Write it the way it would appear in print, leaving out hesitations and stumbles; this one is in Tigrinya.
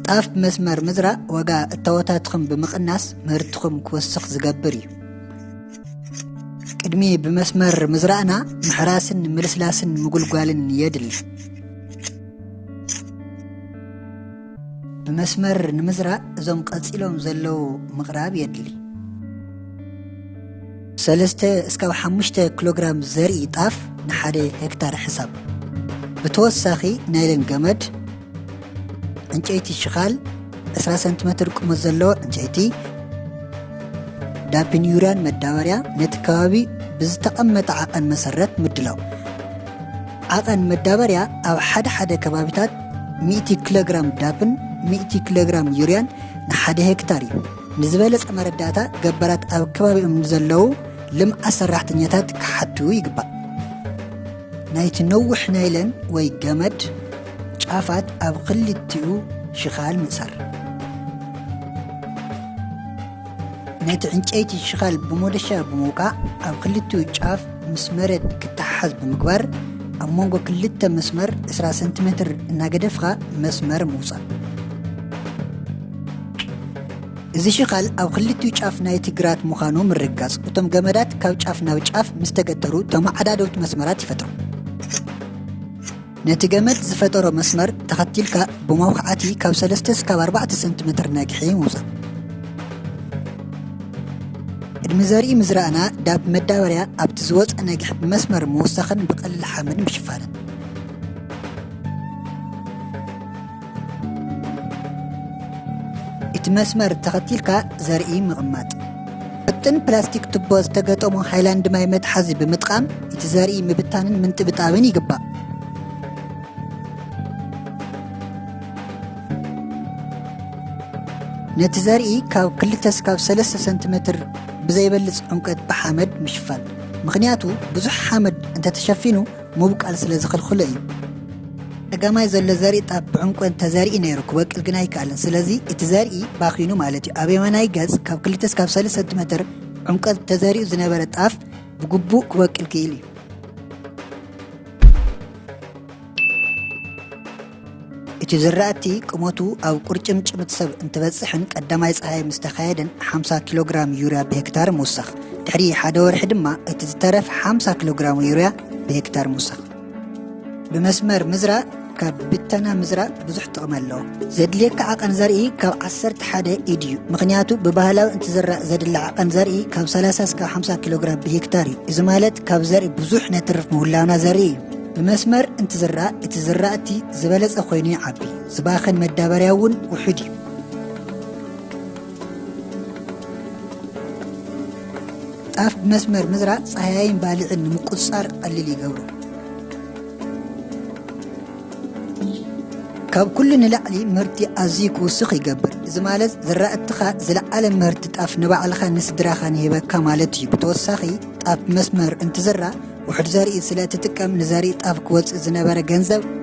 ጣፍ መስመር ምዝራ ወጋ እተወታትኩም በመቅናስ ምህርትኩም ክወስኽ ዝገብር እዩ ቅድሚ በመስመር ምዝራእና ምሕራስን ምልስላስን ምጉልጓልን የድል በመስመር ንምዝራእ እዞም ቀጺሎም ዘለው ምቕራብ የድሊ 3 እስከ 5 ኪሎግራም ዘርኢ ጣፍ ንሓደ ሄክታር ሕሳብ ብተወሳኺ ናይለን ገመድ እንጨይቲ ሽኻል 10 ሰንቲሜትር ቁመት ዘለዎ እንጨይቲ ዳፕን ዩሪያን መዳበርያ ነቲ ከባቢ ብዝተቐመጠ ዓቐን መሰረት ምድላው ዓቐን መዳበርያ ኣብ ሓደ ከባቢታት 100 ኪሎግራም ዳፕን 100 ኪሎግራም ዩሪያን ንሓደ ሄክታር እዩ ንዝበለጸ መረዳእታ ገበራት ኣብ ከባቢኦም ዘለው ልምዓት ሰራሕተኛታት ክሓቱ ይግባእ ናይቲ ነዊሕ ናይለን ወይ ገመድ ጫፋት ኣብ ክልቲኡ ሽኻል ምእሳር ናይቲ ዕንጨይቲ ሽኻል ብሞደሻ ብምውቃዕ ኣብ ክልቲኡ ጫፍ ምስ መሬት ክተሓዝ ብምግባር ኣብ መንጎ ክልተ መስመር 20 ሰንቲሜትር እናገደፍኻ መስመር ምውፃእ እዚ ሽኻል ኣብ ክልቲኡ ጫፍ ናይቲ ግራት ምዃኑ ምርጋጽ እቶም ገመዳት ካብ ጫፍ ናብ ጫፍ ምስተገተሩ ተማዓዳደውቲ መስመራት ይፈጥሩ ነቲ ገመድ ዝፈጠሮ መስመር ተኸቲልካ ብመውካዓቲ ካብ 3 እስካብ 4 ሰንቲሜትር ነግሒ ምውፃእ ቅድሚ ዘርኢ ምዝራእና ዳብ መዳበርያ ኣብቲ ዝወፀ ነግሒ ብመስመር ምውሳኽን ብቐሊል ሓመድ ምሽፋንን እቲ መስመር ተኸቲልካ ዘርኢ ምቕማጥ ብጥን ፕላስቲክ ቱቦ ዝተገጠሞ ሃይላንድ ማይ መትሓዚ ብምጥቃም እቲ ዘርኢ ምብታንን ምንጥብጣብን ይግባእ ነቲ ዘርኢ ካብ 2 እስካብ 3 ሰንቲሜትር ብዘይበልጽ ዕምቀት ብሓመድ ምሽፋን ምኽንያቱ ብዙሕ ሓመድ እንተተሸፊኑ ምብቃል ስለ ዝኽልኽሎ እዩ ቀዳማይ ዘሎ ዘርኢ ጣፍ ብዕምቆት ተዘርኢ ነይሩ ክበቅል ግን ኣይከኣልን ስለዚ እቲ ዘርኢ ባኺኑ ማለት እዩ ኣብ የማናይ ገጽ ካብ 2 እስካብ 3 ሰንቲሜትር ዕምቀት ተዘሪኡ ዝነበረ ጣፍ ብግቡእ ክበቅል ክኢል እዩ እቲ ዝራእቲ ቁመቱ ኣብ ቁርጭምጭሚት ሰብ እንትበጽሕን ቀዳማይ ፀሓይ ምስተኻየደን 50 ኪሎግራም ዩሪያ ብሄክታር ምውሳኽ ድሕሪ ሓደ ወርሒ ድማ እቲ ዝተረፈ 50 ኪሎግራም ዩሪያ ብሄክታር ምውሳኽ بمسمر مزرع كبتنا مزرع بزح تقمله زد ليك عقن زرعي كاب 11 إيديو مغنياتو ببهلاو انت زرع زد العقن زرعي كاب 3 5 كيلوغرام بهكتاري إذا مالت كاب زرعي بزح نترف مهلانا زرعي بمسمر انت زرعتي زبالز أخويني عبي زباخن مدابرياون وحدي طاف بمسمر مزرع صحيحين بالغ مقصر قليل يقولوا كاب كل نلعلي مرتي أزيك وسخ يقبر إذا مالت زرعتها زلعل مرت طاف نبع الخان نسدرا خان هبه كمالتي بتوسخي طاف مسمر انت زرع وحد زاري سلا تتكم نزاري طاف كوز زنبره جنزب